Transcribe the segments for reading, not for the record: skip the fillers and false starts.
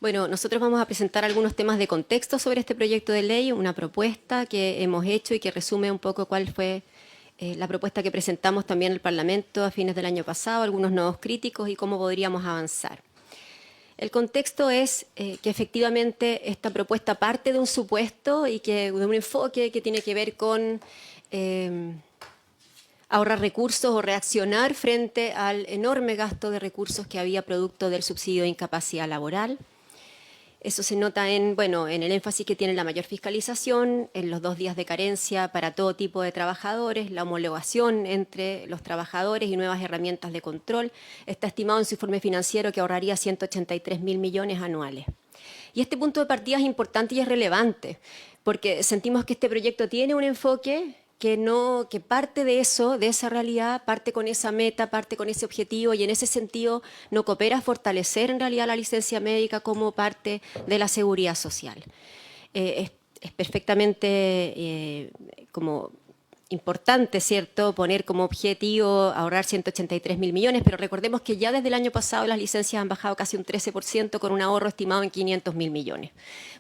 Bueno, nosotros vamos a presentar algunos temas de contexto sobre este proyecto de ley, una propuesta que hemos hecho y que resume un poco cuál fue la propuesta que presentamos también al Parlamento a fines del año pasado, algunos nuevos críticos y cómo podríamos avanzar. El contexto es que efectivamente esta propuesta parte de un supuesto y de un enfoque que tiene que ver con ahorrar recursos o reaccionar frente al enorme gasto de recursos que había producto del subsidio de incapacidad laboral. Eso se nota en el énfasis que tiene la mayor fiscalización, en los 2 días de carencia para todo tipo de trabajadores, la homologación entre los trabajadores y nuevas herramientas de control. Está estimado en su informe financiero que ahorraría 183.000 millones anuales. Y este punto de partida es importante y es relevante, porque sentimos que este proyecto tiene un enfoque que parte de eso, de esa realidad, parte con esa meta, parte con ese objetivo y en ese sentido no coopera a fortalecer en realidad la licencia médica como parte de la seguridad social. Es perfectamente como importante, ¿cierto?, poner como objetivo ahorrar 183.000 millones, pero recordemos que ya desde el año pasado las licencias han bajado casi un 13% con un ahorro estimado en 500.000 millones.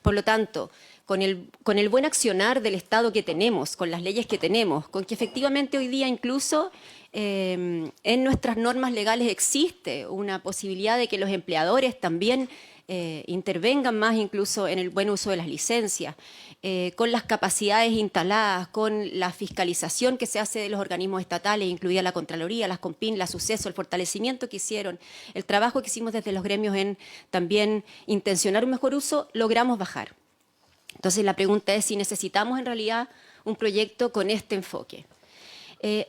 Por lo tanto, con el buen accionar del Estado que tenemos, con las leyes que tenemos, con que efectivamente hoy día incluso en nuestras normas legales existe una posibilidad de que los empleadores también intervengan más incluso en el buen uso de las licencias, con las capacidades instaladas, con la fiscalización que se hace de los organismos estatales, incluida la Contraloría, las COMPIN, la Suceso, el fortalecimiento que hicieron, el trabajo que hicimos desde los gremios en también intencionar un mejor uso, logramos bajar. Entonces la pregunta es si necesitamos en realidad un proyecto con este enfoque.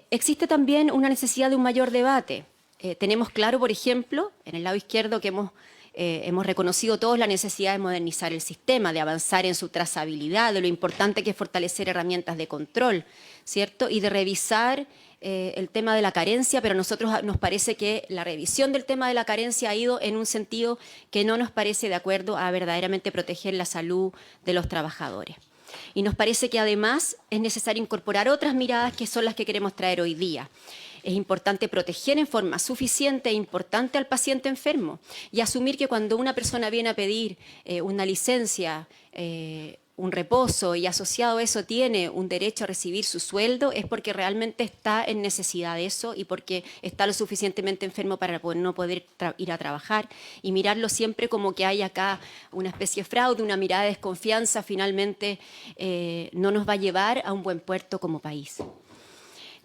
Existe también una necesidad de un mayor debate. Tenemos claro, por ejemplo, en el lado izquierdo que hemos reconocido todos la necesidad de modernizar el sistema, de avanzar en su trazabilidad, de lo importante que es fortalecer herramientas de control, ¿cierto? Y de revisar el tema de la carencia, pero a nosotros nos parece que la revisión del tema de la carencia ha ido en un sentido que no nos parece de acuerdo a verdaderamente proteger la salud de los trabajadores. Y nos parece que además es necesario incorporar otras miradas que son las que queremos traer hoy día. Es importante proteger en forma suficiente e importante al paciente enfermo y asumir que cuando una persona viene a pedir una licencia, un reposo y asociado a eso tiene un derecho a recibir su sueldo, es porque realmente está en necesidad de eso y porque está lo suficientemente enfermo para no poder ir a trabajar y mirarlo siempre como que hay acá una especie de fraude, una mirada de desconfianza, finalmente no nos va a llevar a un buen puerto como país.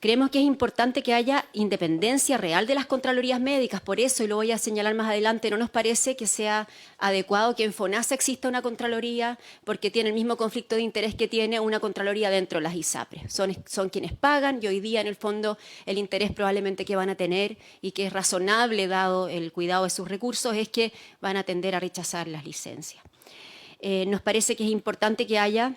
Creemos que es importante que haya independencia real de las contralorías médicas, por eso, y lo voy a señalar más adelante, no nos parece que sea adecuado que en FONASA exista una contraloría porque tiene el mismo conflicto de interés que tiene una contraloría dentro de las ISAPRES. Son quienes pagan y hoy día en el fondo el interés probablemente que van a tener y que es razonable dado el cuidado de sus recursos es que van a tender a rechazar las licencias. Nos parece que es importante que haya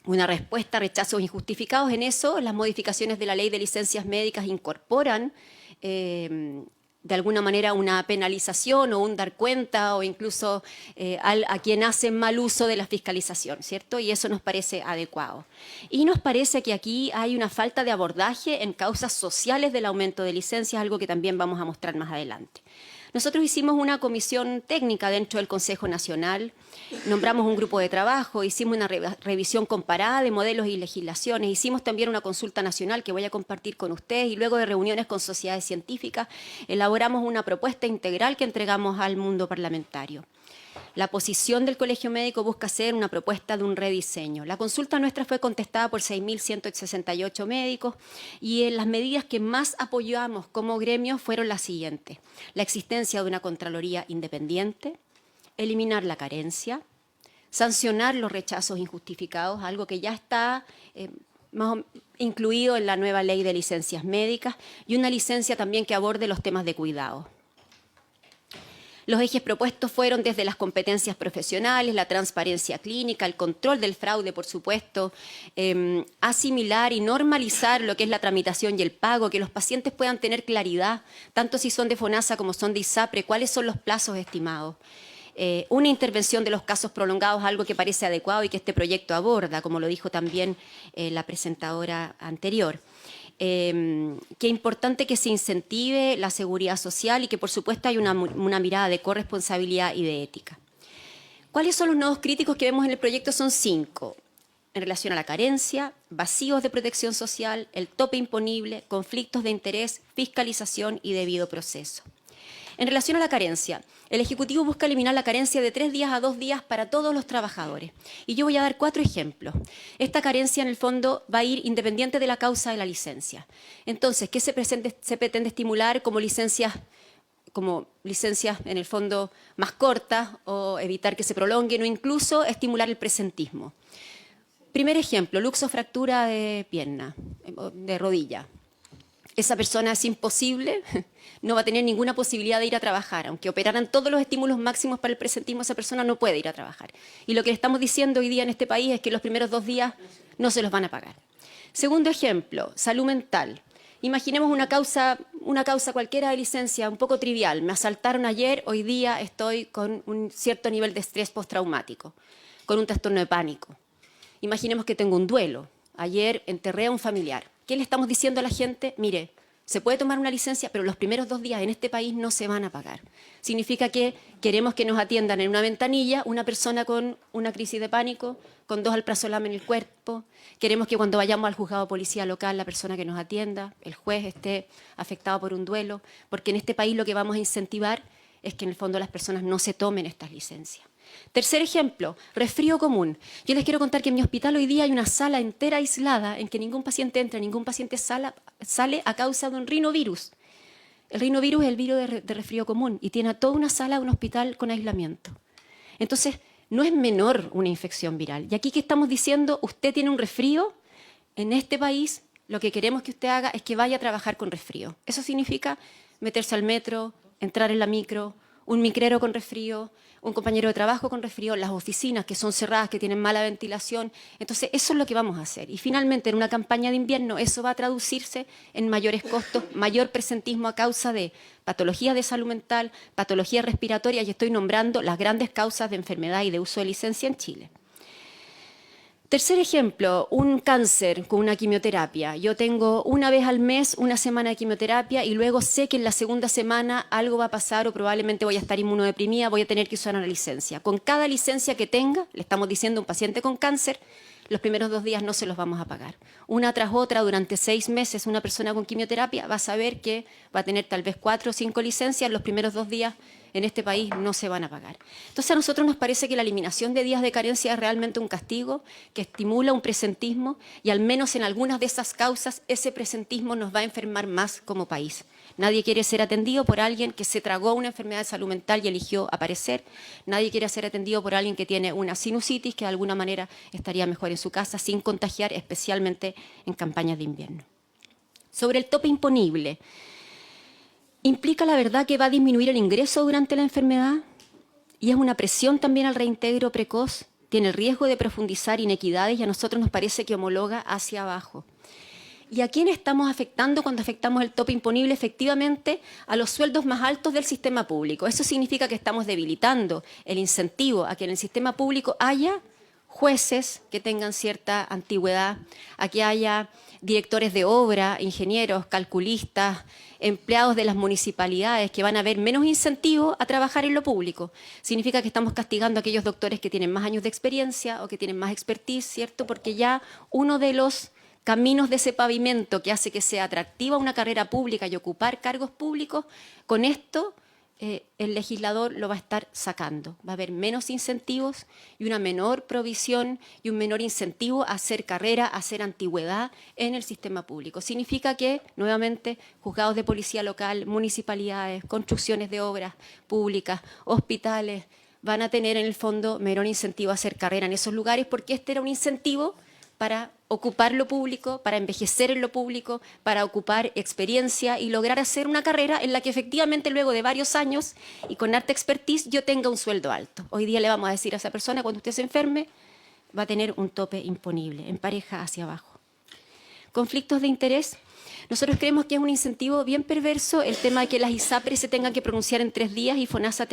una respuesta a rechazos injustificados. En eso, las modificaciones de la Ley de Licencias Médicas incorporan de alguna manera una penalización o un dar cuenta o incluso a quien hace mal uso de la fiscalización, ¿cierto? Y eso nos parece adecuado. Y nos parece que aquí hay una falta de abordaje en causas sociales del aumento de licencias, algo que también vamos a mostrar más adelante. Nosotros hicimos una comisión técnica dentro del Consejo Nacional, nombramos un grupo de trabajo, hicimos una revisión comparada de modelos y legislaciones, hicimos también una consulta nacional que voy a compartir con ustedes y luego de reuniones con sociedades científicas elaboramos una propuesta integral que entregamos al mundo parlamentario. La posición del Colegio Médico busca hacer una propuesta de un rediseño. La consulta nuestra fue contestada por 6.168 médicos y en las medidas que más apoyamos como gremio fueron las siguientes. La existencia de una Contraloría independiente, eliminar la carencia, sancionar los rechazos injustificados, algo que ya está incluido en la nueva ley de licencias médicas y una licencia también que aborde los temas de cuidado. Los ejes propuestos fueron desde las competencias profesionales, la transparencia clínica, el control del fraude, por supuesto, asimilar y normalizar lo que es la tramitación y el pago, que los pacientes puedan tener claridad, tanto si son de FONASA como son de ISAPRE, cuáles son los plazos estimados. Una intervención de los casos prolongados, algo que parece adecuado y que este proyecto aborda, como lo dijo también la presentadora anterior. Que es importante que se incentive la seguridad social y que por supuesto hay una mirada de corresponsabilidad y de ética. ¿Cuáles son los nodos críticos que vemos en el proyecto? Son 5. En relación a la carencia, vacíos de protección social, el tope imponible, conflictos de interés, fiscalización y debido proceso. En relación a la carencia, el Ejecutivo busca eliminar la carencia de 3 días a 2 días para todos los trabajadores. Y yo voy a dar 4 ejemplos. Esta carencia, en el fondo, va a ir independiente de la causa de la licencia. Entonces, ¿qué se pretende estimular como licencias en el fondo más cortas o evitar que se prolonguen o incluso estimular el presentismo? Primer ejemplo, luxofractura de pierna, de rodilla. Esa persona es imposible, no va a tener ninguna posibilidad de ir a trabajar. Aunque operaran todos los estímulos máximos para el presentismo, esa persona no puede ir a trabajar. Y lo que le estamos diciendo hoy día en este país es que los primeros 2 días no se los van a pagar. Segundo ejemplo, salud mental. Imaginemos una causa cualquiera de licencia, un poco trivial. Me asaltaron ayer, hoy día estoy con un cierto nivel de estrés postraumático, con un trastorno de pánico. Imaginemos que tengo un duelo. Ayer enterré a un familiar. ¿Qué le estamos diciendo a la gente? Mire, se puede tomar una licencia, pero los primeros 2 días en este país no se van a pagar. Significa que queremos que nos atiendan en una ventanilla una persona con una crisis de pánico, con 2 alprazolam en el cuerpo. Queremos que cuando vayamos al juzgado de policía local, la persona que nos atienda, el juez, esté afectado por un duelo, porque en este país lo que vamos a incentivar es que en el fondo las personas no se tomen estas licencias. Tercer ejemplo, resfrío común. Yo les quiero contar que en mi hospital hoy día hay una sala entera aislada en que ningún paciente entra, ningún paciente sale a causa de un rinovirus. El rinovirus es el virus de resfrío común y tiene a toda una sala de un hospital con aislamiento. Entonces, no es menor una infección viral. Y aquí que estamos diciendo, usted tiene un resfrío, en este país lo que queremos que usted haga es que vaya a trabajar con resfrío. Eso significa meterse al metro, entrar en la micro, un micrero con resfrío, un compañero de trabajo con resfrío, las oficinas que son cerradas, que tienen mala ventilación. Entonces, eso es lo que vamos a hacer. Y finalmente, en una campaña de invierno, eso va a traducirse en mayores costos, mayor presentismo a causa de patologías de salud mental, patologías respiratorias, y estoy nombrando las grandes causas de enfermedad y de uso de licencia en Chile. Tercer ejemplo, un cáncer con una quimioterapia. Yo tengo una vez al mes una semana de quimioterapia y luego sé que en la segunda semana algo va a pasar o probablemente voy a estar inmunodeprimida, voy a tener que usar una licencia. Con cada licencia que tenga, le estamos diciendo a un paciente con cáncer, los primeros 2 días no se los vamos a pagar. Una tras otra, durante 6 meses, una persona con quimioterapia va a saber que va a tener tal vez 4 o 5 licencias, los primeros 2 días en este país no se van a pagar. Entonces a nosotros nos parece que la eliminación de días de carencia es realmente un castigo que estimula un presentismo y al menos en algunas de esas causas ese presentismo nos va a enfermar más como país. Nadie quiere ser atendido por alguien que se tragó una enfermedad de salud mental y eligió aparecer. Nadie quiere ser atendido por alguien que tiene una sinusitis que de alguna manera estaría mejor en su casa sin contagiar, especialmente en campañas de invierno. Sobre el tope imponible. ¿Implica la verdad que va a disminuir el ingreso durante la enfermedad? Y es una presión también al reintegro precoz. Tiene el riesgo de profundizar inequidades y a nosotros nos parece que homologa hacia abajo. ¿Y a quién estamos afectando cuando afectamos el tope imponible? Efectivamente, a los sueldos más altos del sistema público. Eso significa que estamos debilitando el incentivo a que en el sistema público haya jueces que tengan cierta antigüedad, a que haya directores de obra, ingenieros, calculistas, empleados de las municipalidades que van a ver menos incentivo a trabajar en lo público. Significa que estamos castigando a aquellos doctores que tienen más años de experiencia o que tienen más expertise, ¿cierto? Porque ya uno de los caminos de ese pavimento que hace que sea atractiva una carrera pública y ocupar cargos públicos, con esto el legislador lo va a estar sacando. Va a haber menos incentivos y una menor provisión y un menor incentivo a hacer carrera, a hacer antigüedad en el sistema público. Significa que, nuevamente, juzgados de policía local, municipalidades, construcciones de obras públicas, hospitales, van a tener en el fondo menor incentivo a hacer carrera en esos lugares porque este era un incentivo para ocupar lo público, para envejecer en lo público, para ocupar experiencia y lograr hacer una carrera en la que efectivamente luego de varios años y con harta expertise yo tenga un sueldo alto. Hoy día le vamos a decir a esa persona, cuando usted se enferme, va a tener un tope imponible, en pareja hacia abajo. Conflictos de interés. Nosotros creemos que es un incentivo bien perverso el tema de que las ISAPRES se tengan que pronunciar en 3 días y FONASA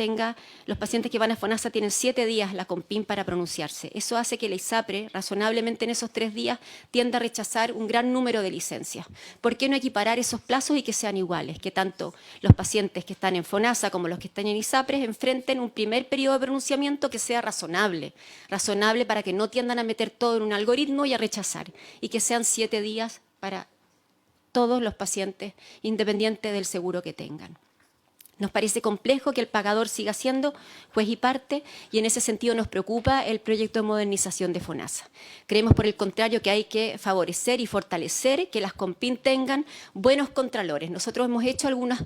los pacientes que van a FONASA tienen 7 días la COMPIN para pronunciarse. Eso hace que la ISAPRE, razonablemente en esos 3 días, tienda a rechazar un gran número de licencias. ¿Por qué no equiparar esos plazos y que sean iguales? Que tanto los pacientes que están en FONASA como los que están en ISAPRES enfrenten un primer periodo de pronunciamiento que sea razonable para que no tiendan a meter todo en un algoritmo y a rechazar, y que sean 7 días para todos los pacientes, independiente del seguro que tengan. Nos parece complejo que el pagador siga siendo juez y parte, y en ese sentido nos preocupa el proyecto de modernización de FONASA. Creemos, por el contrario, que hay que favorecer y fortalecer que las COMPIN tengan buenos contralores. Nosotros hemos hecho algunas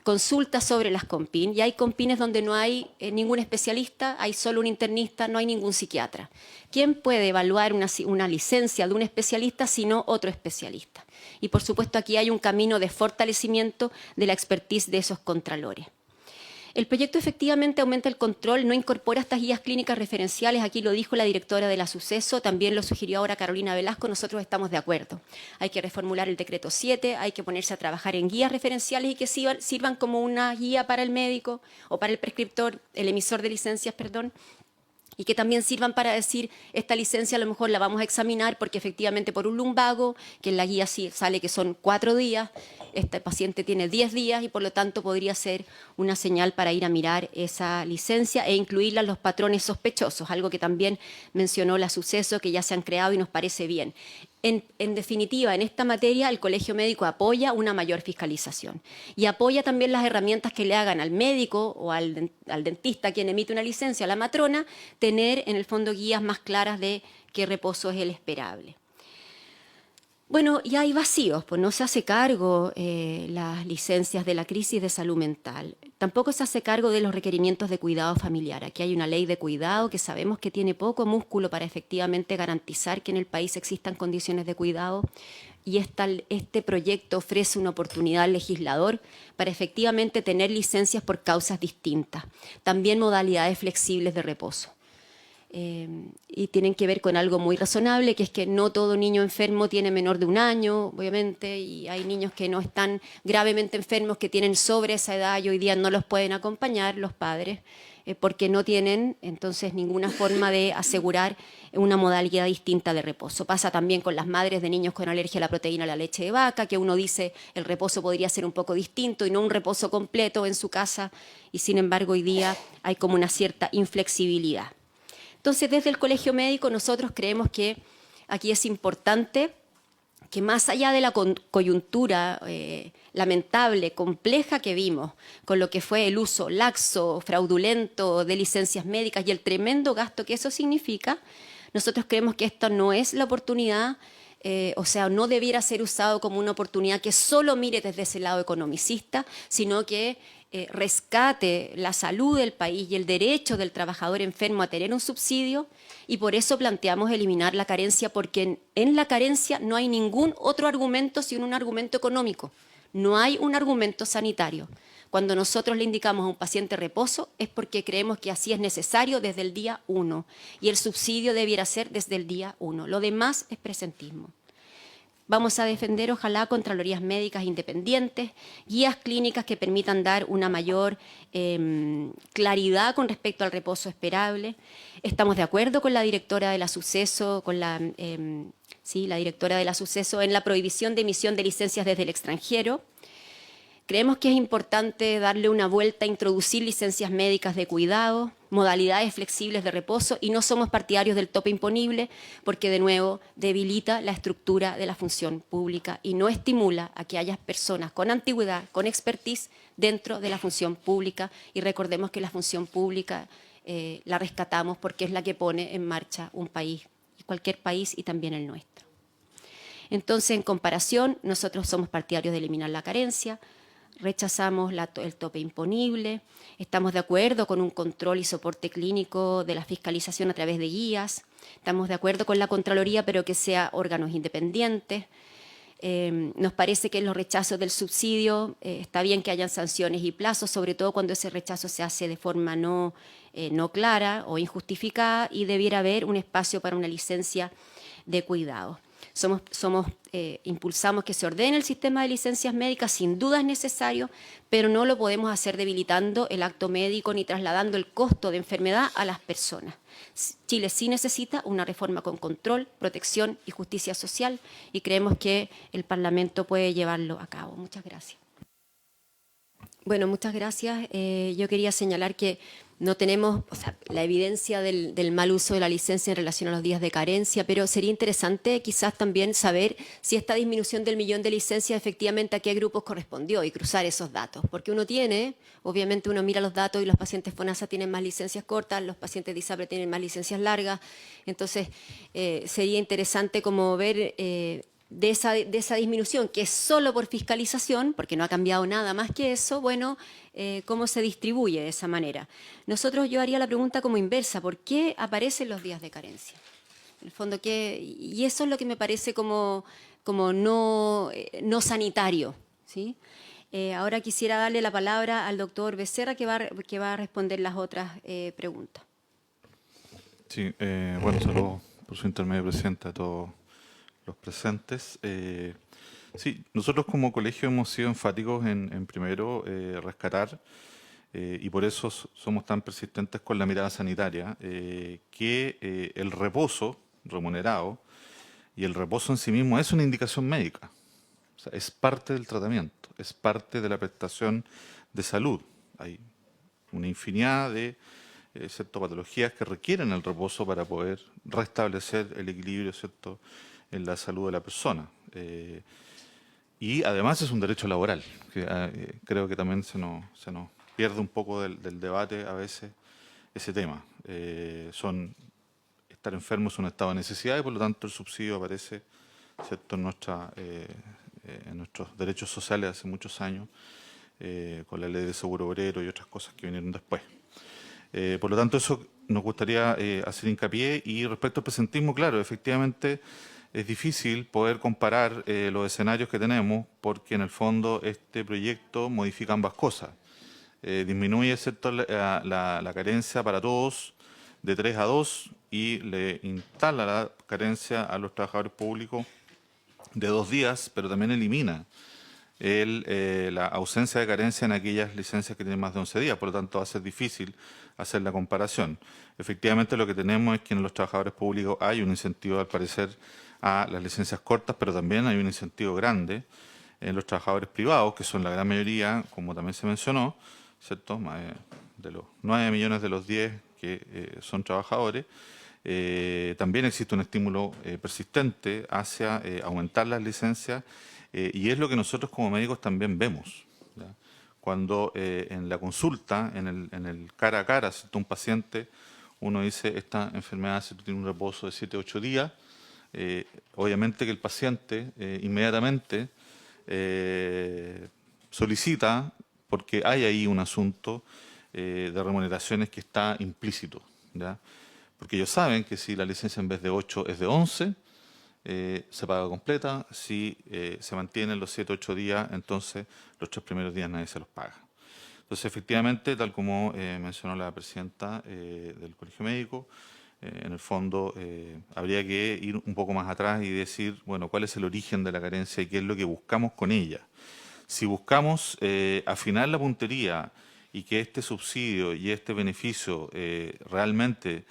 consultas sobre las COMPIN, y hay COMPINes donde no hay ningún especialista, hay solo un internista, no hay ningún psiquiatra. ¿Quién puede evaluar una licencia de un especialista sino otro especialista? Y por supuesto aquí hay un camino de fortalecimiento de la expertise de esos contralores. El proyecto efectivamente aumenta el control, no incorpora estas guías clínicas referenciales, aquí lo dijo la directora de la Suceso, también lo sugirió ahora Carolina Velasco, nosotros estamos de acuerdo. Hay que reformular el decreto 7, hay que ponerse a trabajar en guías referenciales y que sirvan como una guía para el médico o para el prescriptor, el emisor de licencias, perdón, y que también sirvan para decir, esta licencia a lo mejor la vamos a examinar porque efectivamente por un lumbago, que en la guía sí sale que son 4 días, este paciente tiene 10 días y por lo tanto podría ser una señal para ir a mirar esa licencia e incluirla en los patrones sospechosos, algo que también mencionó la Suceso, que ya se han creado y nos parece bien. En definitiva, en esta materia el Colegio Médico apoya una mayor fiscalización y apoya también las herramientas que le hagan al médico o al dentista quien emite una licencia, a la matrona, tener en el fondo guías más claras de qué reposo es el esperable. Bueno, y hay vacíos, pues no se hace cargo las licencias de la crisis de salud mental. Tampoco se hace cargo de los requerimientos de cuidado familiar. Aquí hay una ley de cuidado que sabemos que tiene poco músculo para efectivamente garantizar que en el país existan condiciones de cuidado, y este proyecto ofrece una oportunidad al legislador para efectivamente tener licencias por causas distintas. También modalidades flexibles de reposo. Y tienen que ver con algo muy razonable, que es que no todo niño enfermo tiene menor de 1 año, obviamente, y hay niños que no están gravemente enfermos, que tienen sobre esa edad y hoy día no los pueden acompañar los padres, porque no tienen entonces ninguna forma de asegurar una modalidad distinta de reposo. Pasa también con las madres de niños con alergia a la proteína de la leche de vaca, que uno dice el reposo podría ser un poco distinto y no un reposo completo en su casa, y sin embargo hoy día hay como una cierta inflexibilidad. Entonces, desde el Colegio Médico nosotros creemos que aquí es importante que más allá de la coyuntura lamentable, compleja que vimos, con lo que fue el uso laxo, fraudulento de licencias médicas y el tremendo gasto que eso significa, nosotros creemos que esta no es la oportunidad, o sea, no debiera ser usado como una oportunidad que solo mire desde ese lado economicista, sino que rescate la salud del país y el derecho del trabajador enfermo a tener un subsidio, y por eso planteamos eliminar la carencia, porque en la carencia no hay ningún otro argumento sino un argumento económico, no hay un argumento sanitario. Cuando nosotros le indicamos a un paciente reposo es porque creemos que así es necesario desde el día 1 y el subsidio debiera ser desde el día 1. Lo demás es presentismo. Vamos a defender, ojalá, contralorías médicas independientes, guías clínicas que permitan dar una mayor claridad con respecto al reposo esperable. Estamos de acuerdo con la directora de la Suceso, la directora de la Suceso en la prohibición de emisión de licencias desde el extranjero. Creemos que es importante darle una vuelta a introducir licencias médicas de cuidado, modalidades flexibles de reposo, y no somos partidarios del tope imponible porque, de nuevo, debilita la estructura de la función pública y no estimula a que haya personas con antigüedad, con expertise dentro de la función pública. Y recordemos que la función pública la rescatamos porque es la que pone en marcha un país, cualquier país, y también el nuestro. Entonces, en comparación, nosotros somos partidarios de eliminar la carencia, rechazamos el tope imponible, estamos de acuerdo con un control y soporte clínico de la fiscalización a través de guías, estamos de acuerdo con la Contraloría, pero que sea órganos independientes. Nos parece que en los rechazos del subsidio está bien que hayan sanciones y plazos, sobre todo cuando ese rechazo se hace de forma no clara o injustificada, y debiera haber un espacio para una licencia de cuidado. Impulsamos que se ordene el sistema de licencias médicas, sin duda es necesario, pero no lo podemos hacer debilitando el acto médico ni trasladando el costo de enfermedad a las personas. Chile sí necesita una reforma con control, protección y justicia social, y creemos que el Parlamento puede llevarlo a cabo. Muchas gracias. Bueno, muchas gracias. Yo quería señalar que no tenemos la evidencia del mal uso de la licencia en relación a los días de carencia, pero sería interesante quizás también saber si esta disminución del 1.000.000 de licencias efectivamente a qué grupos correspondió y cruzar esos datos. Porque obviamente uno mira los datos y los pacientes FONASA tienen más licencias cortas, los pacientes de ISAPRE tienen más licencias largas. Entonces, sería interesante como ver de esa disminución, que es solo por fiscalización, porque no ha cambiado nada más que eso, bueno, cómo se distribuye de esa manera. Yo haría la pregunta como inversa: ¿por qué aparecen los días de carencia? En el fondo, y eso es lo que me parece como no sanitario, ¿sí? Ahora quisiera darle la palabra al doctor Becerra, que va a responder las otras preguntas. Sí, bueno, saludos por su intermedio, presidente, a todos los presentes. Sí, nosotros como colegio hemos sido enfáticos en primero rescatar, y por eso somos tan persistentes con la mirada sanitaria, que el reposo remunerado y el reposo en sí mismo es una indicación médica. O sea, es parte del tratamiento, es parte de la prestación de salud. Hay una infinidad de patologías que requieren el reposo para poder restablecer el equilibrio, ¿cierto?, en la salud de la persona. Y además es un derecho laboral, que creo que también se nos pierde un poco del debate a veces ese tema. Estar enfermo es un estado de necesidad y por lo tanto el subsidio aparece, ¿cierto?, en nuestros derechos sociales hace muchos años, con la ley de seguro obrero y otras cosas que vinieron después. Por lo tanto, eso nos gustaría hacer hincapié. Y respecto al presentismo, claro, efectivamente es difícil poder comparar los escenarios que tenemos, porque en el fondo este proyecto modifica ambas cosas. Disminuye, ¿cierto?, la carencia para todos de 3 a 2 y le instala la carencia a los trabajadores públicos de 2 días, pero también elimina la ausencia de carencia en aquellas licencias que tienen más de 11 días. Por lo tanto, va a ser difícil hacer la comparación. Efectivamente, lo que tenemos es que en los trabajadores públicos hay un incentivo, al parecer, a las licencias cortas, pero también hay un incentivo grande en los trabajadores privados, que son la gran mayoría, como también se mencionó, ¿cierto?, de los 9 millones de los 10 que son trabajadores. También existe un estímulo persistente hacia aumentar las licencias, y es lo que nosotros como médicos también vemos, ¿ya? Cuando en la consulta, en el cara a cara, ¿cierto?, un paciente, uno dice, esta enfermedad tiene un reposo de 7 a 8 días, obviamente que el paciente inmediatamente solicita, porque hay ahí un asunto de remuneraciones que está implícito, ¿ya? Porque ellos saben que si la licencia en vez de 8 es de 11, se paga completa. Si se mantienen los 7 o 8 días, entonces los 3 primeros días nadie se los paga. Entonces, efectivamente, tal como mencionó la presidenta del Colegio Médico, en el fondo habría que ir un poco más atrás y decir, bueno, cuál es el origen de la carencia y qué es lo que buscamos con ella. Si buscamos afinar la puntería y que este subsidio y este beneficio realmente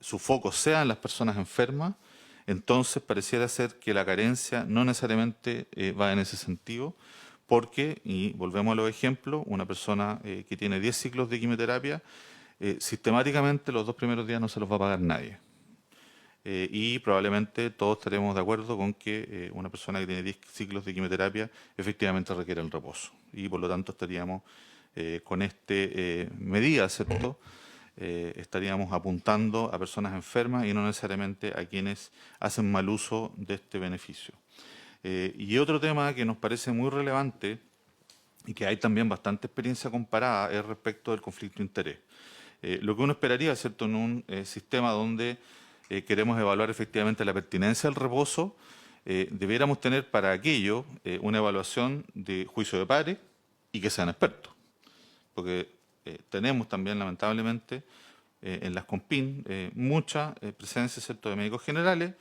su foco sea en las personas enfermas, entonces pareciera ser que la carencia no necesariamente va en ese sentido, porque, y volvemos a los ejemplos, una persona que tiene 10 ciclos de quimioterapia, sistemáticamente los 2 primeros días no se los va a pagar nadie. Y probablemente todos estaremos de acuerdo con que una persona que tiene 10 ciclos de quimioterapia efectivamente requiere el reposo. Y por lo tanto estaríamos con esta medida, ¿cierto?, estaríamos apuntando a personas enfermas y no necesariamente a quienes hacen mal uso de este beneficio. Y otro tema que nos parece muy relevante y que hay también bastante experiencia comparada es respecto del conflicto de interés. Lo que uno esperaría, ¿cierto?, en un sistema donde queremos evaluar efectivamente la pertinencia del reposo, debiéramos tener para aquello una evaluación de juicio de pares y que sean expertos. Porque tenemos también, lamentablemente, en las CONPIN mucha presencia, ¿cierto?, de médicos generales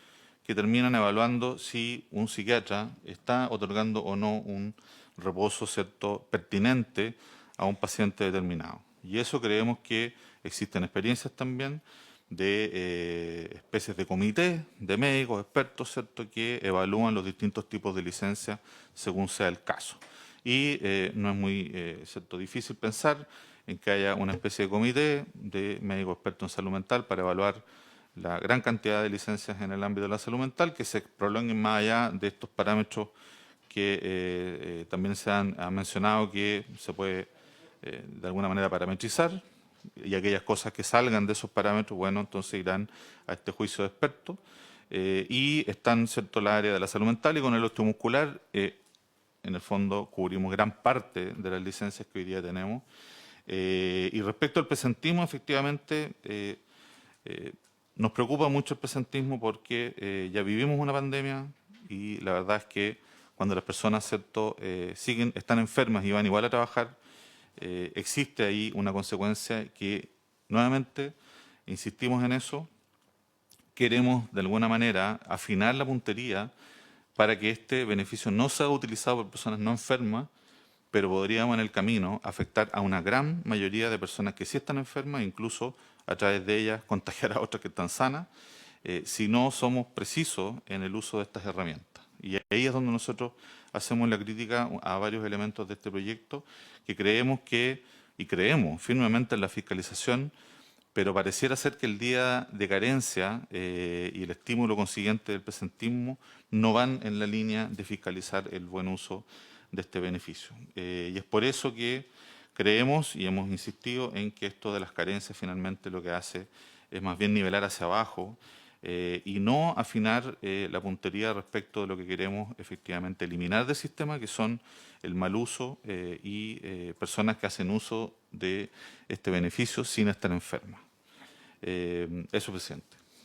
que terminan evaluando si un psiquiatra está otorgando o no un reposo, ¿cierto?, pertinente a un paciente determinado. Y eso creemos que existen experiencias también de especies de comités de médicos, expertos, ¿cierto?, que evalúan los distintos tipos de licencias según sea el caso. Y no es muy ¿cierto?, difícil pensar en que haya una especie de comité de médicos expertos en salud mental para evaluar la gran cantidad de licencias en el ámbito de la salud mental que se prolonguen más allá de estos parámetros que también se han mencionado que se puede de alguna manera parametrizar, y aquellas cosas que salgan de esos parámetros, bueno, entonces irán a este juicio de expertos. Y están, ¿cierto?, la área de la salud mental, y con el osteomuscular, en el fondo, cubrimos gran parte de las licencias que hoy día tenemos. Y respecto al presentismo, efectivamente, nos preocupa mucho el presentismo porque ya vivimos una pandemia y la verdad es que cuando las personas, ¿cierto?, están enfermas y van igual a trabajar, existe ahí una consecuencia que, nuevamente, insistimos en eso, queremos de alguna manera afinar la puntería para que este beneficio no sea utilizado por personas no enfermas, pero podríamos en el camino afectar a una gran mayoría de personas que sí están enfermas, incluso a través de ellas contagiar a otras que están sanas, si no somos precisos en el uso de estas herramientas. Y ahí es donde nosotros hacemos la crítica a varios elementos de este proyecto, que creemos y creemos firmemente en la fiscalización, pero pareciera ser que el día de carencia y el estímulo consiguiente del presentismo no van en la línea de fiscalizar el buen uso de este beneficio. Y es por eso que creemos y hemos insistido en que esto de las carencias finalmente lo que hace es más bien nivelar hacia abajo y no afinar la puntería respecto de lo que queremos efectivamente eliminar del sistema, que son el mal uso y personas que hacen uso de este beneficio sin estar enfermas. Eso, presidente.